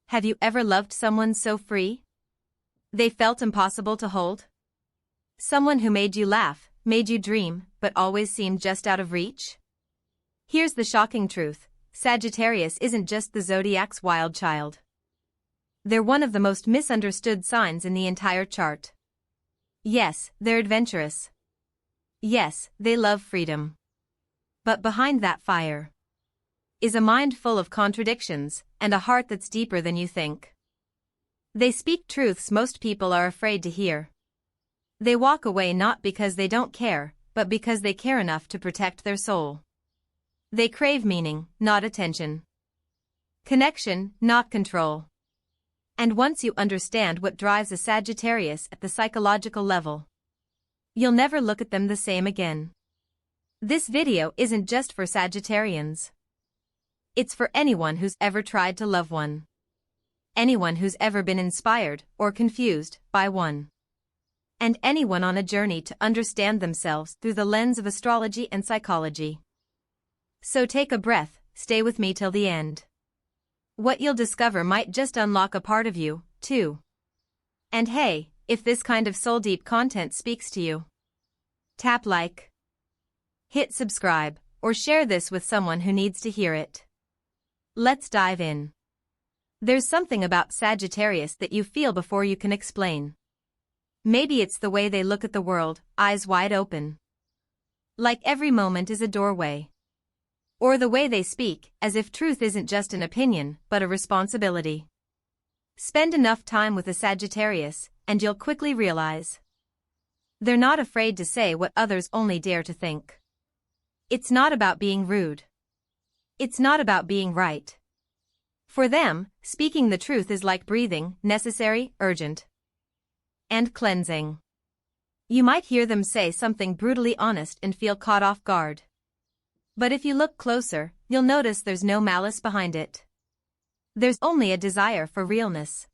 Have you ever loved someone so free? They felt impossible to hold? Someone who made you laugh, made you dream, but always seemed just out of reach? Here's the shocking truth: Sagittarius isn't just the Zodiac's wild child. They're one of the most misunderstood signs in the entire chart. Yes, they're adventurous. Yes, they love freedom. But behind that fire is a mind full of contradictions, and a heart that's deeper than you think. They speak truths most people are afraid to hear. They walk away not because they don't care, but because they care enough to protect their soul. They crave meaning, not attention. Connection, not control. And once you understand what drives a Sagittarius at the psychological level, you'll never look at them the same again. This video isn't just for Sagittarians. It's for anyone who's ever tried to love one. Anyone who's ever been inspired or confused by one. And anyone on a journey to understand themselves through the lens of astrology and psychology. So take a breath, stay with me till the end. What you'll discover might just unlock a part of you, too. And hey, if this kind of soul-deep content speaks to you, tap like, hit subscribe, or share this with someone who needs to hear it. Let's dive in. There's something about Sagittarius that you feel before you can explain. Maybe it's the way they look at the world, eyes wide open. Like every moment is a doorway. Or the way they speak, as if truth isn't just an opinion, but a responsibility. Spend enough time with a Sagittarius, and you'll quickly realize they're not afraid to say what others only dare to think. It's not about being rude. It's not about being right. For them, speaking the truth is like breathing, necessary, urgent, and cleansing. You might hear them say something brutally honest and feel caught off guard. But if you look closer, you'll notice there's no malice behind it. There's only a desire for realness.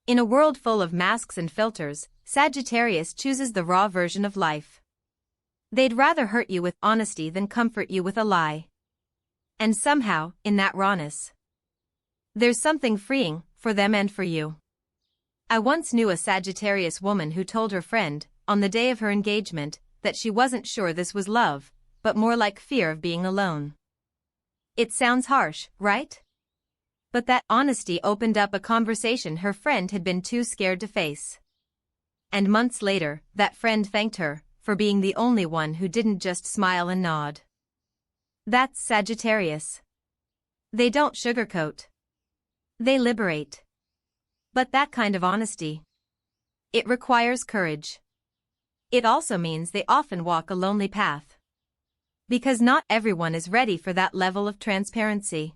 In a world full of masks and filters, Sagittarius chooses the raw version of life. They'd rather hurt you with honesty than comfort you with a lie. And somehow, in that rawness, there's something freeing, for them and for you. I once knew a Sagittarius woman who told her friend, on the day of her engagement, that she wasn't sure this was love, but more like fear of being alone. It sounds harsh, right? But that honesty opened up a conversation her friend had been too scared to face. And months later, that friend thanked her for being the only one who didn't just smile and nod. That's Sagittarius. They don't sugarcoat. They liberate. But that kind of honesty, it requires courage. It also means they often walk a lonely path. Because not everyone is ready for that level of transparency.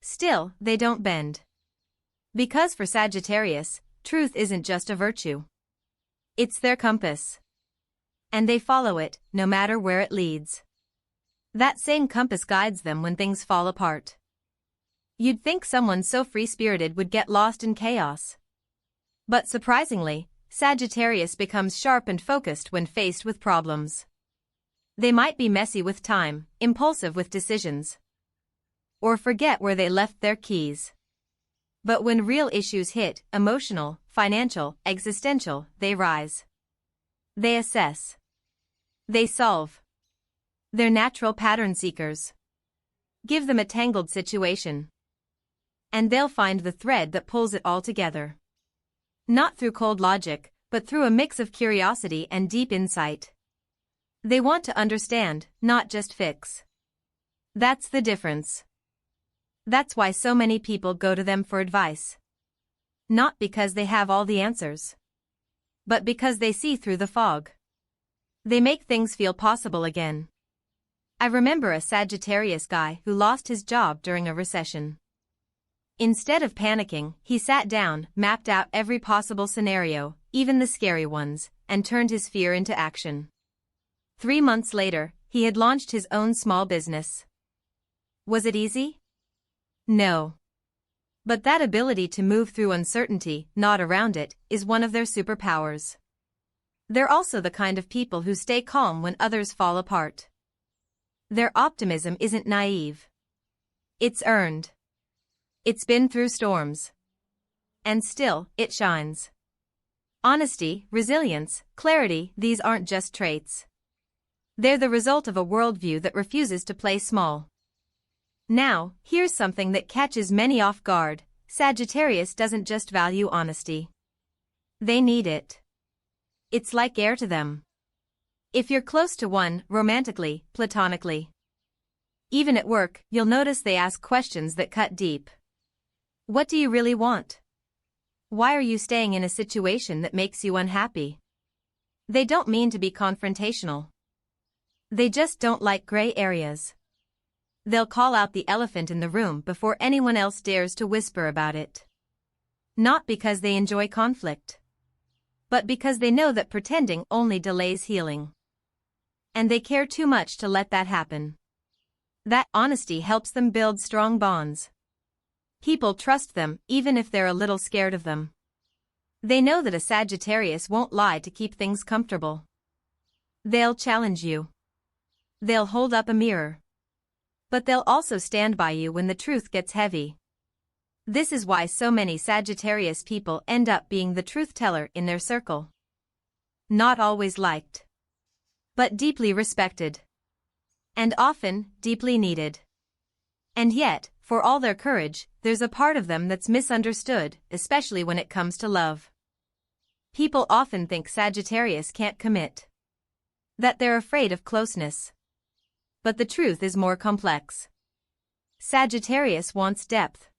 Still, they don't bend. Because for Sagittarius, truth isn't just a virtue. It's their compass. And they follow it, no matter where it leads. That same compass guides them when things fall apart. You'd think someone so free-spirited would get lost in chaos. But surprisingly, Sagittarius becomes sharp and focused when faced with problems. They might be messy with time, impulsive with decisions, or forget where they left their keys. But when real issues hit, emotional, financial, existential, they rise. They assess. They solve. They're natural pattern seekers. Give them a tangled situation, and they'll find the thread that pulls it all together. Not through cold logic, but through a mix of curiosity and deep insight. They want to understand, not just fix. That's the difference. That's why so many people go to them for advice. Not because they have all the answers, but because they see through the fog. They make things feel possible again. I remember a Sagittarius guy who lost his job during a recession. Instead of panicking, he sat down, mapped out every possible scenario, even the scary ones, and turned his fear into action. 3 months later, he had launched his own small business. Was it easy? No. But that ability to move through uncertainty, not around it, is one of their superpowers. They're also the kind of people who stay calm when others fall apart. Their optimism isn't naive. It's earned. It's been through storms. And still, it shines. Honesty, resilience, clarity, these aren't just traits. They're the result of a worldview that refuses to play small. Now, here's something that catches many off guard. Sagittarius doesn't just value honesty. They need it. It's like air to them. If you're close to one, romantically, platonically, even at work, you'll notice they ask questions that cut deep. What do you really want? Why are you staying in a situation that makes you unhappy? They don't mean to be confrontational. They just don't like gray areas. They'll call out the elephant in the room before anyone else dares to whisper about it. Not because they enjoy conflict, but because they know that pretending only delays healing. And they care too much to let that happen. That honesty helps them build strong bonds. People trust them, even if they're a little scared of them. They know that a Sagittarius won't lie to keep things comfortable. They'll challenge you. They'll hold up a mirror. But they'll also stand by you when the truth gets heavy. This is why so many Sagittarius people end up being the truth teller in their circle. Not always liked, but deeply respected. And often, deeply needed. And yet, for all their courage, there's a part of them that's misunderstood, especially when it comes to love. People often think Sagittarius can't commit. That they're afraid of closeness. But the truth is more complex. Sagittarius wants depth.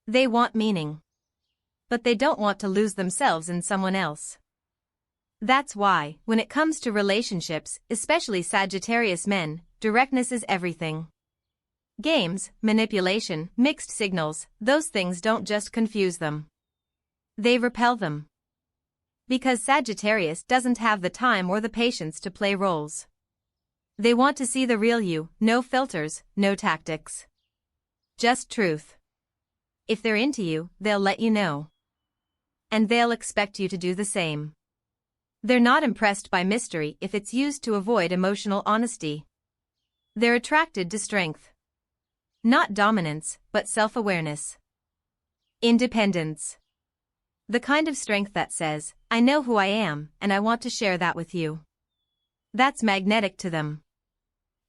They want meaning. But they don't want to lose themselves in someone else. That's why, when it comes to relationships, especially Sagittarius men, directness is everything. Games, manipulation, mixed signals, those things don't just confuse them. They repel them. Because Sagittarius doesn't have the time or the patience to play roles. They want to see the real you, no filters, no tactics. Just truth. If they're into you, they'll let you know. And they'll expect you to do the same. They're not impressed by mystery if it's used to avoid emotional honesty. They're attracted to strength. Not dominance, but self-awareness. Independence. The kind of strength that says, I know who I am, and I want to share that with you. That's magnetic to them.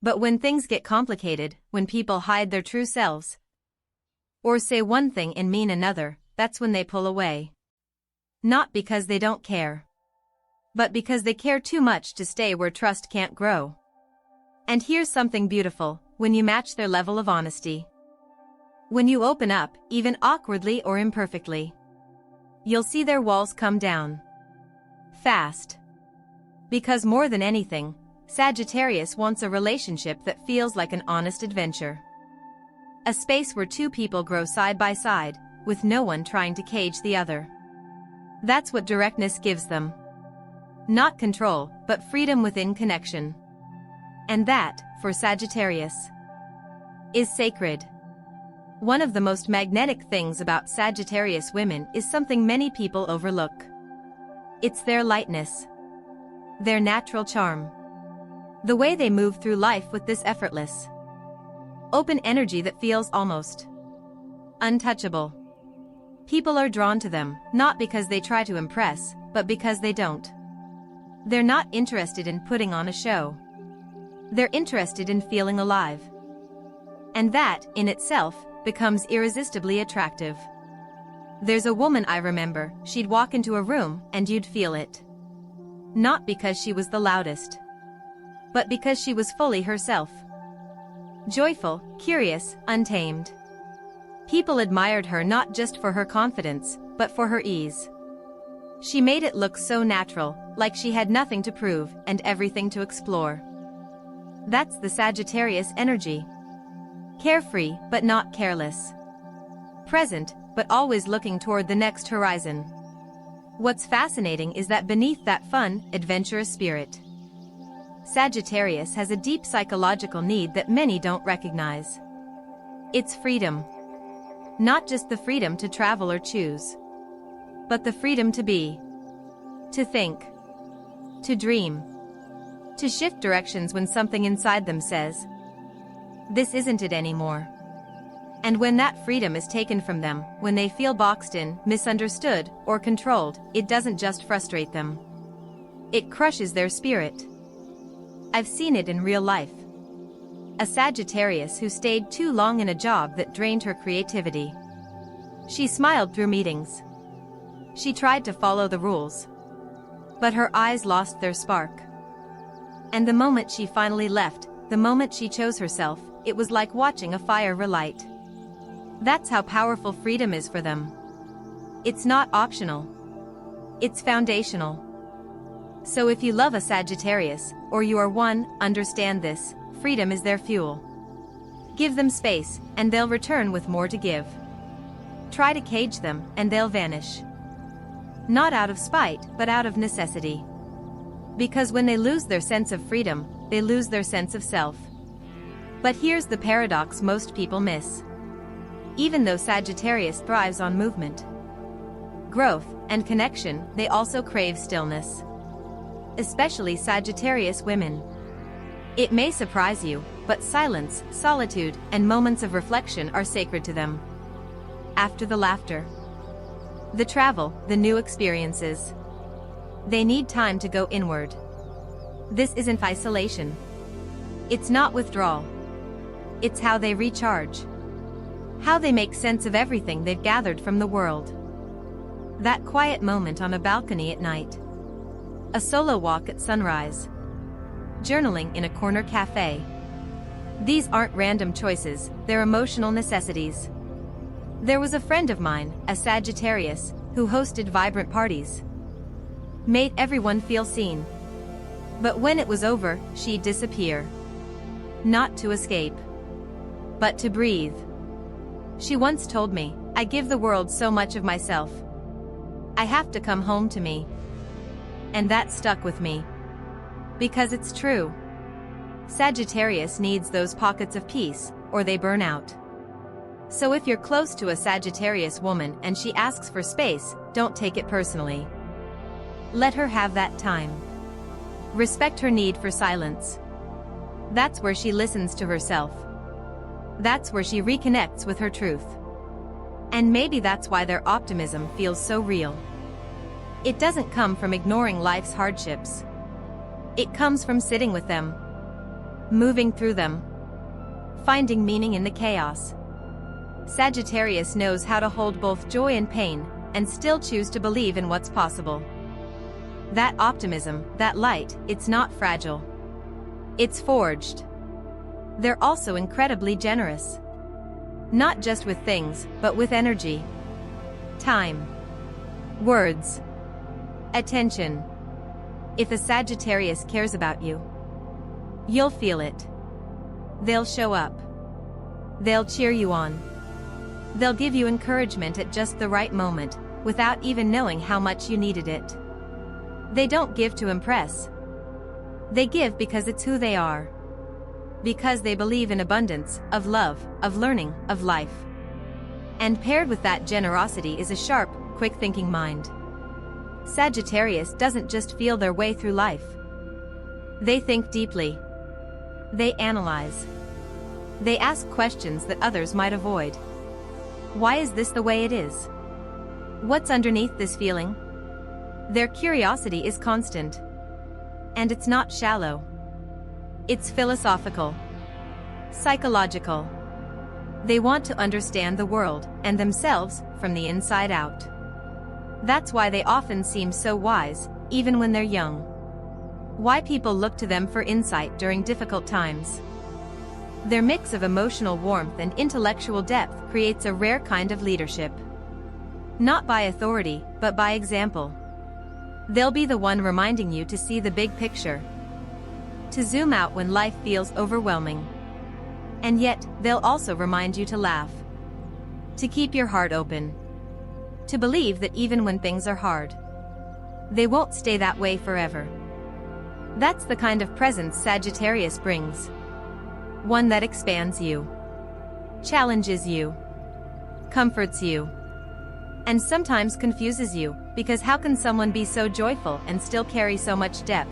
But when things get complicated, when people hide their true selves, or say one thing and mean another, that's when they pull away. Not because they don't care, but because they care too much to stay where trust can't grow. And here's something beautiful, when you match their level of honesty. When you open up, even awkwardly or imperfectly, you'll see their walls come down. Fast. Because more than anything, Sagittarius wants a relationship that feels like an honest adventure. A space where two people grow side by side, with no one trying to cage the other. That's what directness gives them. Not control, but freedom within connection. And that, for Sagittarius, is sacred. One of the most magnetic things about Sagittarius women is something many people overlook. It's their lightness. Their natural charm. The way they move through life with this effortless, open energy that feels almost untouchable. People are drawn to them, not because they try to impress, but because they don't. They're not interested in putting on a show. They're interested in feeling alive. And that, in itself, becomes irresistibly attractive. There's a woman I remember, she'd walk into a room and you'd feel it. Not because she was the loudest, but because she was fully herself. Joyful, curious, untamed. People admired her not just for her confidence, but for her ease. She made it look so natural, like she had nothing to prove and everything to explore. That's the Sagittarius energy. Carefree, but not careless. Present, but always looking toward the next horizon. What's fascinating is that beneath that fun, adventurous spirit, Sagittarius has a deep psychological need that many don't recognize. It's freedom. Not just the freedom to travel or choose, but the freedom to be, to think, to dream, to shift directions when something inside them says, this isn't it anymore. And when that freedom is taken from them, when they feel boxed in, misunderstood, or controlled, it doesn't just frustrate them. It crushes their spirit. I've seen it in real life. A Sagittarius who stayed too long in a job that drained her creativity. She smiled through meetings. She tried to follow the rules. But her eyes lost their spark. And the moment she finally left, the moment she chose herself, it was like watching a fire relight. That's how powerful freedom is for them. It's not optional. It's foundational. So if you love a Sagittarius, or you are one, understand this: freedom is their fuel. Give them space, and they'll return with more to give. Try to cage them, and they'll vanish. Not out of spite, but out of necessity. Because when they lose their sense of freedom, they lose their sense of self. But here's the paradox most people miss. Even though Sagittarius thrives on movement, growth, and connection, they also crave stillness. Especially Sagittarius women. It may surprise you, but silence, solitude, and moments of reflection are sacred to them. After the laughter, the travel, the new experiences, they need time to go inward. This isn't isolation. It's not withdrawal. It's how they recharge. How they make sense of everything they've gathered from the world. That quiet moment on a balcony at night. A solo walk at sunrise. Journaling in a corner cafe. These aren't random choices, they're emotional necessities. There was a friend of mine, a Sagittarius, who hosted vibrant parties. Made everyone feel seen. But when it was over, she'd disappear. Not to escape, but to breathe. She once told me, "I give the world so much of myself. I have to come home to me." And that stuck with me. Because it's true. Sagittarius needs those pockets of peace, or they burn out. So if you're close to a Sagittarius woman and she asks for space, don't take it personally. Let her have that time. Respect her need for silence. That's where she listens to herself. That's where she reconnects with her truth. And maybe that's why their optimism feels so real. It doesn't come from ignoring life's hardships. It comes from sitting with them, moving through them, finding meaning in the chaos. Sagittarius knows how to hold both joy and pain, and still choose to believe in what's possible. That optimism, that light, it's not fragile. It's forged. They're also incredibly generous. Not just with things, but with energy, time, words, attention. If a Sagittarius cares about you, you'll feel it. They'll show up. They'll cheer you on. They'll give you encouragement at just the right moment, without even knowing how much you needed it. They don't give to impress. They give because it's who they are. Because they believe in abundance, of love, of learning, of life. And paired with that generosity is a sharp, quick-thinking mind. Sagittarius doesn't just feel their way through life. They think deeply. They analyze. They ask questions that others might avoid. Why is this the way it is? What's underneath this feeling? Their curiosity is constant. And it's not shallow. It's philosophical. Psychological. They want to understand the world, and themselves, from the inside out. That's why they often seem so wise, even when they're young. Why people look to them for insight during difficult times. Their mix of emotional warmth and intellectual depth creates a rare kind of leadership. Not by authority, but by example. They'll be the one reminding you to see the big picture. To zoom out when life feels overwhelming. And yet, they'll also remind you to laugh. To keep your heart open. To believe that even when things are hard, they won't stay that way forever. That's the kind of presence Sagittarius brings. One that expands you, challenges you, comforts you, and sometimes confuses you, because how can someone be so joyful and still carry so much depth?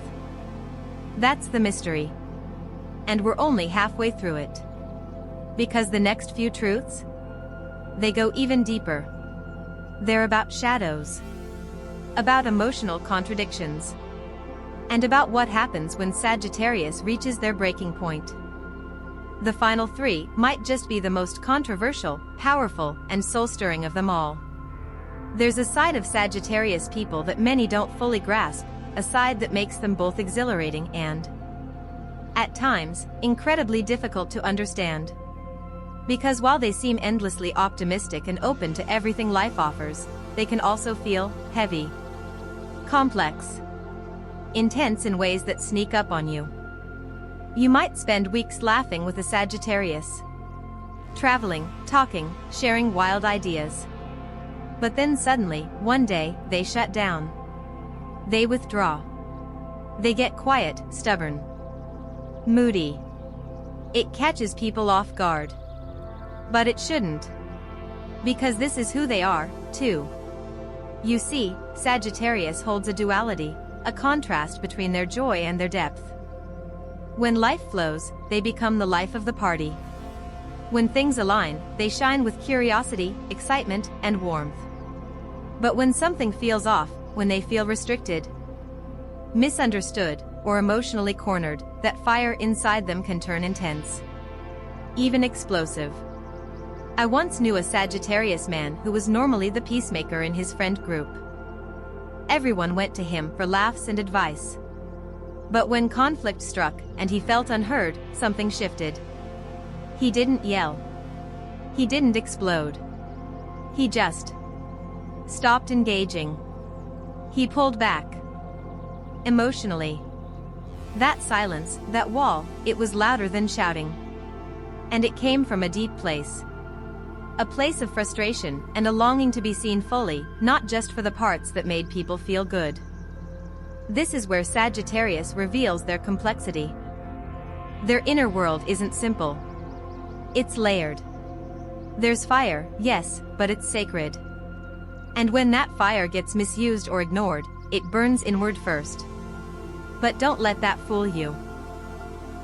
That's the mystery. And we're only halfway through it. Because the next few truths, they go even deeper. They're about shadows, about emotional contradictions, and about what happens when Sagittarius reaches their breaking point. The final three might just be the most controversial, powerful, and soul-stirring of them all. There's a side of Sagittarius people that many don't fully grasp, a side that makes them both exhilarating and, at times, incredibly difficult to understand. Because while they seem endlessly optimistic and open to everything life offers, they can also feel heavy, complex, intense in ways that sneak up on you. You might spend weeks laughing with a Sagittarius, traveling, talking, sharing wild ideas. But then suddenly, one day, they shut down. They withdraw. They get quiet, stubborn, moody. It catches people off guard. But it shouldn't. Because this is who they are, too. You see, Sagittarius holds a duality, a contrast between their joy and their depth. When life flows, they become the life of the party. When things align, they shine with curiosity, excitement, and warmth. But when something feels off, when they feel restricted, misunderstood, or emotionally cornered, that fire inside them can turn intense, even explosive. I once knew a Sagittarius man who was normally the peacemaker in his friend group. Everyone went to him for laughs and advice. But when conflict struck and he felt unheard, something shifted. He didn't yell. He didn't explode. He just stopped engaging. He pulled back. Emotionally. That silence, that wall, it was louder than shouting. And it came from a deep place. A place of frustration and a longing to be seen fully, not just for the parts that made people feel good. This is where Sagittarius reveals their complexity. Their inner world isn't simple. It's layered. There's fire, yes, but it's sacred. And when that fire gets misused or ignored, it burns inward first. But don't let that fool you.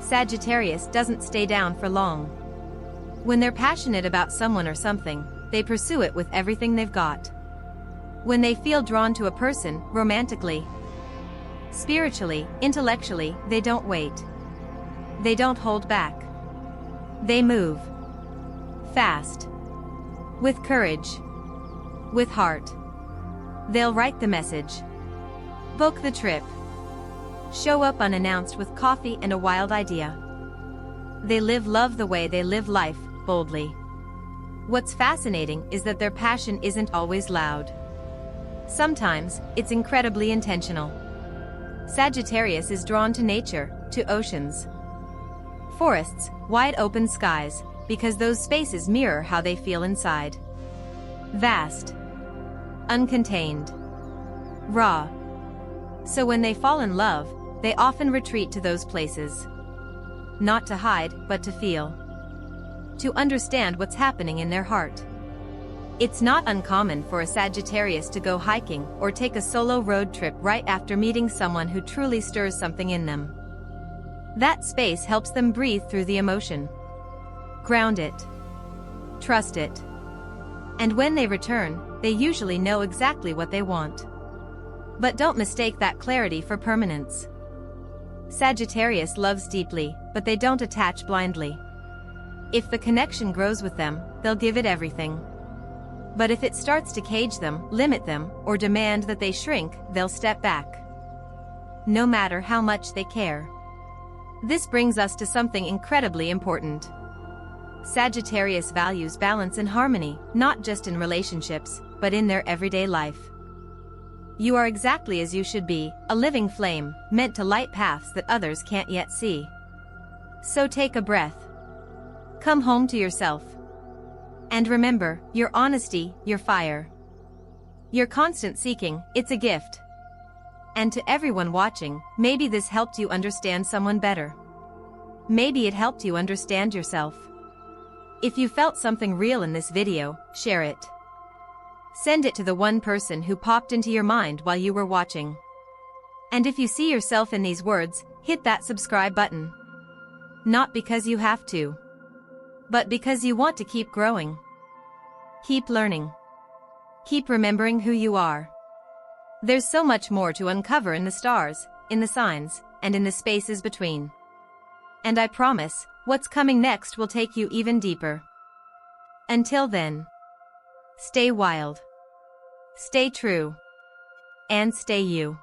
Sagittarius doesn't stay down for long. When they're passionate about someone or something, they pursue it with everything they've got. When they feel drawn to a person, romantically, spiritually, intellectually, they don't wait. They don't hold back. They move. Fast. With courage. With heart. They'll write the message. Book the trip. Show up unannounced with coffee and a wild idea. They live love the way they live life, boldly. What's fascinating is that their passion isn't always loud. Sometimes, it's incredibly intentional. Sagittarius is drawn to nature, to oceans, forests, wide open skies, because those spaces mirror how they feel inside. Vast. Uncontained. Raw. So when they fall in love, they often retreat to those places. Not to hide, but to feel. To understand what's happening in their heart. It's not uncommon for a Sagittarius to go hiking or take a solo road trip right after meeting someone who truly stirs something in them. That space helps them breathe through the emotion. Ground it. Trust it. And when they return, they usually know exactly what they want. But don't mistake that clarity for permanence. Sagittarius loves deeply, but they don't attach blindly. If the connection grows with them, they'll give it everything. But if it starts to cage them, limit them, or demand that they shrink, they'll step back. No matter how much they care. This brings us to something incredibly important. Sagittarius values balance and harmony, not just in relationships, but in their everyday life. You are exactly as you should be, a living flame, meant to light paths that others can't yet see. So take a breath. Come home to yourself. And remember, your honesty, your fire. Your constant seeking, it's a gift. And to everyone watching, maybe this helped you understand someone better. Maybe it helped you understand yourself. If you felt something real in this video, share it. Send it to the one person who popped into your mind while you were watching. And if you see yourself in these words, hit that subscribe button. Not because you have to, but because you want to keep growing. Keep learning. Keep remembering who you are. There's so much more to uncover in the stars, in the signs, and in the spaces between. And I promise, what's coming next will take you even deeper. Until then, stay wild, stay true, and stay you.